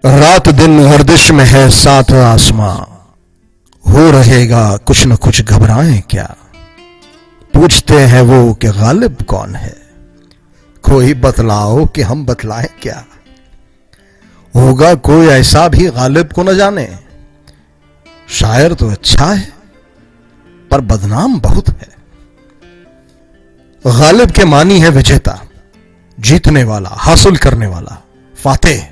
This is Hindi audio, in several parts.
रात दिन गर्दिश में है साथ आसमां, हो रहेगा कुछ न कुछ घबराएं क्या। पूछते हैं वो कि गालिब कौन है, कोई बतलाओ कि हम बतलाएं क्या। होगा कोई ऐसा भी गालिब को न जाने, शायर तो अच्छा है पर बदनाम बहुत है। गालिब के मानी है विजेता, जीतने वाला, हासिल करने वाला, फातेह।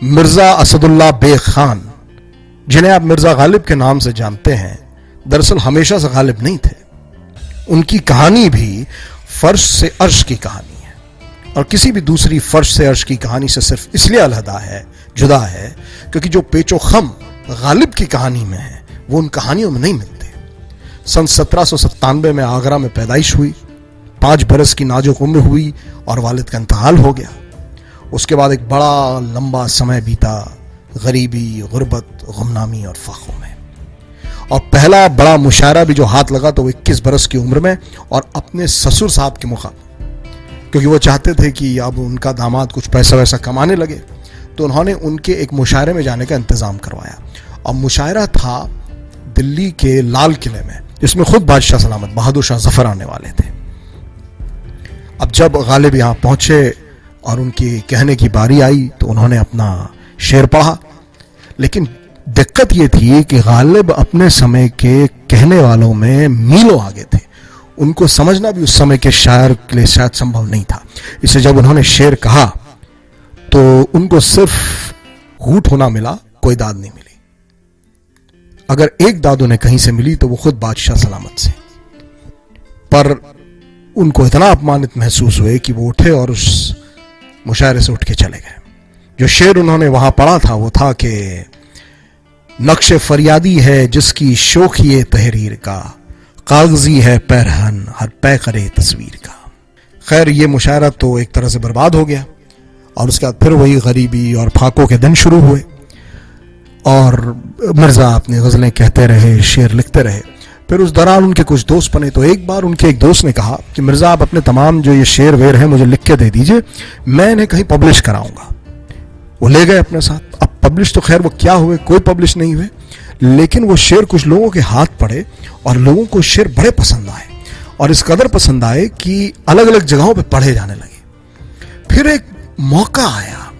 मिर्जा असदुल्ला बेग खान, जिन्हें आप मिर्जा गालिब के नाम से जानते हैं, दरअसल हमेशा से गालिब नहीं थे। उनकी कहानी भी फर्श से अर्श की कहानी है, और किसी भी दूसरी फर्श से अर्श की कहानी से सिर्फ इसलिए अलहदा है, जुदा है, क्योंकि जो पेचो खम गालिब की कहानी में है वो उन कहानियों में नहीं मिलते। सन 1797 में आगरा में पैदाइश हुई, 5 बरस की नाजुक उम्र हुई और वालिद का इंतकाल हो गया। उसके बाद एक बड़ा लंबा समय बीता गरीबी, गुर्बत, गुमनामी और फाकों में। और पहला बड़ा मुशायरा भी जो हाथ लगा तो वो 21 बरस की उम्र में, और अपने ससुर साहब के मुखातिब, क्योंकि वो चाहते थे कि अब उनका दामाद कुछ पैसा वैसा कमाने लगे, तो उन्होंने उनके एक मुशायरे में जाने का इंतजाम करवाया। और मुशायरा था दिल्ली के लाल किले में, जिसमें खुद बादशाह सलामत बहादुर शाह जफर आने वाले थे। अब जब गालिब यहां पहुंचे और उनकी कहने की बारी आई तो उन्होंने अपना शेर पढ़ा, लेकिन दिक्कत यह थी कि गालिब अपने समय के कहने वालों में मीलों आगे थे। उनको समझना भी उस समय के शायर के लिए शायद संभव नहीं था। इसलिए जब उन्होंने शेर कहा तो उनको सिर्फ हूट होना मिला, कोई दाद नहीं मिली। अगर एक दाद उन्हें कहीं से मिली तो वो खुद बादशाह सलामत से। पर उनको इतना अपमानित महसूस हुए कि वो उठे और उस मुशायरे से उठ के चले गए। जो शेर उन्होंने वहां पढ़ा था वो था कि नक्श फरियादी है जिसकी शोखिए तहरीर का, कागजी है पैरहन हर पै करे तस्वीर का। खैर, ये मुशायरा तो एक तरह से बर्बाद हो गया, और उसके बाद फिर वही गरीबी और फाकों के दिन शुरू हुए, और मिर्जा अपनी गजलें कहते रहे, शेर लिखते रहे। फिर उस दौरान उनके कुछ दोस्त बने, तो एक बार उनके एक दोस्त ने कहा कि मिर्जा, आप अपने तमाम जो ये शेर वेर हैं मुझे लिख के दे दीजिए, मैं इन्हें कहीं पब्लिश कराऊंगा। वो ले गए अपने साथ। अब पब्लिश तो खैर वो क्या हुए, कोई पब्लिश नहीं हुए, लेकिन वो शेर कुछ लोगों के हाथ पड़े और लोगों को शेर बड़े पसंद आए, और इस कदर पसंद आए कि अलग अलग जगहों पर पढ़े जाने लगे। फिर एक मौका आया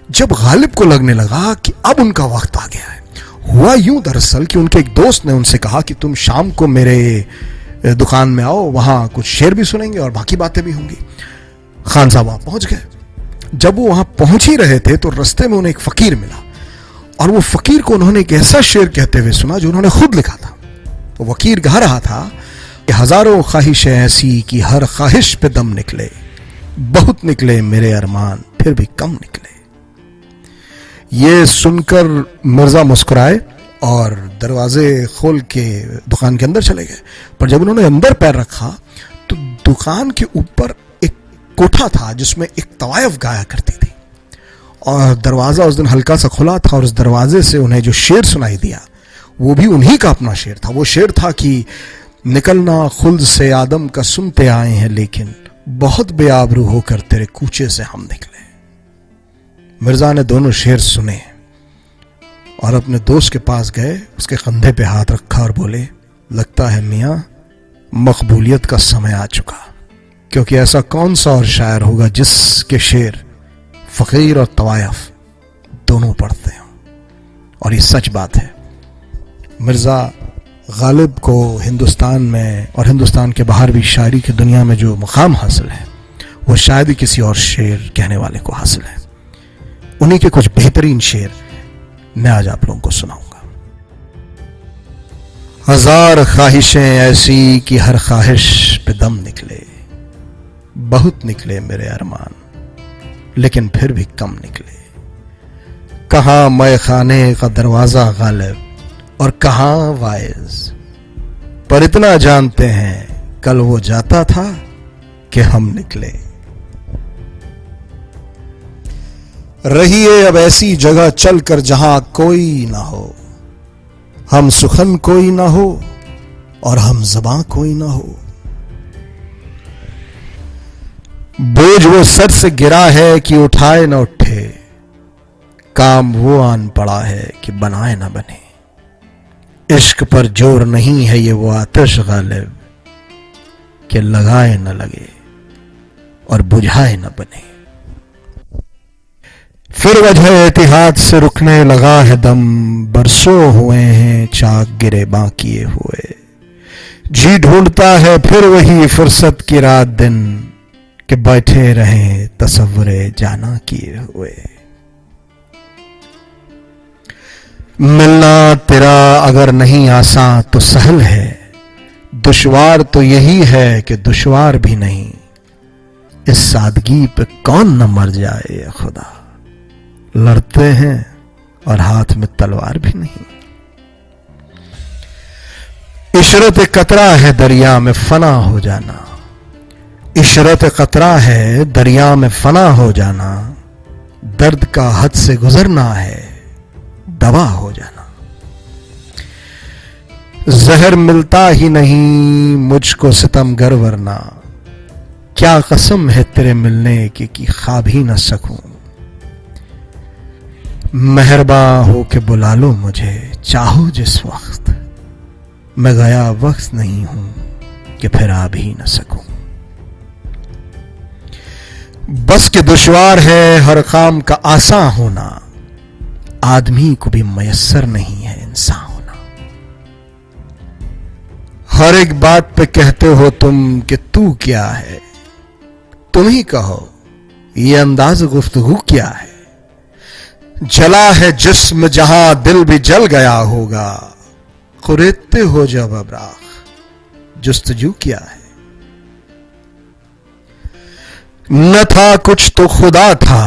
जब गालिब को लगने लगा कि अब उनका वक्त आ गया है। हुआ यूं दरअसल कि उनके एक दोस्त ने उनसे कहा कि तुम शाम को मेरे दुकान में आओ, वहां कुछ शेर भी सुनेंगे और बाकी बातें भी होंगी। खान साहब वहां पहुंच गए। जब वो वहां पहुंच ही रहे थे तो रास्ते में उन्हें एक फकीर मिला, और वो फकीर को उन्होंने एक ऐसा शेर कहते हुए सुना जो उन्होंने खुद लिखा था। तो फकीर कह रहा था कि हजारों ख्वाहिशें ऐसी कि हर ख्वाहिश पे दम निकले, बहुत निकले मेरे अरमान फिर भी कम निकले। ये सुनकर मिर्जा मुस्कुराए और दरवाजे खोल के दुकान के अंदर चले गए। पर जब उन्होंने अंदर पैर रखा तो दुकान के ऊपर एक कोठा था जिसमें एक तवायफ गाया करती थी, और दरवाजा उस दिन हल्का सा खुला था, और उस दरवाजे से उन्हें जो शेर सुनाई दिया वो भी उन्हीं का अपना शेर था। वो शेर था कि निकलना खुल्द से आदम का सुनते आए हैं, लेकिन बहुत बेआबरू होकर तेरे कूचे से हम निकले। मिर्जा ने दोनों शेर सुने और अपने दोस्त के पास गए, उसके कंधे पे हाथ रखा और बोले, लगता है मियां मकबूलियत का समय आ चुका, क्योंकि ऐसा कौन सा और शायर होगा जिसके शेर फकीर और तवायफ दोनों पढ़ते हों। और ये सच बात है। मिर्जा गालिब को हिंदुस्तान में और हिंदुस्तान के बाहर भी शायरी की दुनिया में जो मुकाम हासिल है वो शायद ही किसी और शेर कहने वाले को हासिल है। उन्हीं के कुछ बेहतरीन शेर मैं आज आप लोगों को सुनाऊंगा। हजार ख्वाहिशें ऐसी कि हर ख्वाहिश पे दम निकले, बहुत निकले मेरे अरमान लेकिन फिर भी कम निकले। कहां मैं खाने का दरवाजा गालिब और कहां वाइज, पर इतना जानते हैं कल वो जाता था कि हम निकले। रहिए अब ऐसी जगह चलकर जहां कोई ना हो, हम सुखन कोई ना हो और हम ज़बां कोई ना हो। बोझ वो सर से गिरा है कि उठाए न उठे, काम वो आन पड़ा है कि बनाए ना बने। इश्क पर जोर नहीं है ये वो आतिश गालिब कि लगाए न लगे और बुझाए न बने। फिर वजह एतिहाद से रुकने लगा है दम, बरसों हुए हैं चाक गिरे बाकिए हुए। जी ढूंढता है फिर वही फुर्सत की रात दिन कि बैठे रहे तसव्वुरे जाना किए हुए। मिलना तेरा अगर नहीं आसान तो सहल है, दुश्वार तो यही है कि दुश्वार भी नहीं। इस सादगी पे कौन न मर जाए या खुदा, लड़ते हैं और हाथ में तलवार भी नहीं। इशरत कतरा है दरिया में फना हो जाना, इशरत कतरा है दरिया में फना हो जाना। दर्द का हद से गुजरना है दवा हो जाना। जहर मिलता ही नहीं मुझको सितमगर वरना, क्या कसम है तेरे मिलने की कि ख्वाब ही न सकूं। मेहरबा हो के बुला लो मुझे चाहो जिस वक्त, मैं गया वक्त नहीं हूं कि फिर आ भी न सकूं। बस के दुश्वार है हर काम का आसान होना, आदमी को भी मयस्सर नहीं है इंसान होना। हर एक बात पे कहते हो तुम कि तू क्या है, तुम ही कहो ये अंदाज गुफ्तगू क्या है। जला है जिस्म जहां दिल भी जल गया होगा, कुरेदते हो जब अबराख जुस्तजू क्या है। न था कुछ तो खुदा था,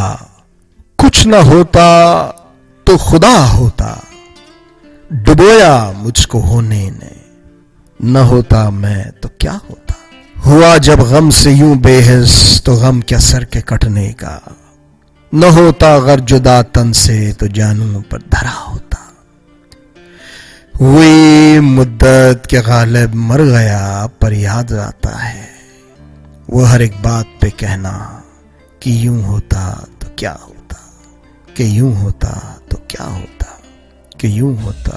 कुछ न होता तो खुदा होता। डुबोया मुझको होने ने, न होता मैं तो क्या होता। हुआ जब गम से यूं बेहिस तो गम क्या सर के कटने का। न होता अगर जुदा तन से तो जानू पर धरा होता। हुई मुद्दत के गालिब मर गया पर याद आता है वो हर एक बात पे कहना कि यूं होता तो क्या होता, कि यूं होता तो क्या होता, कि यूं होता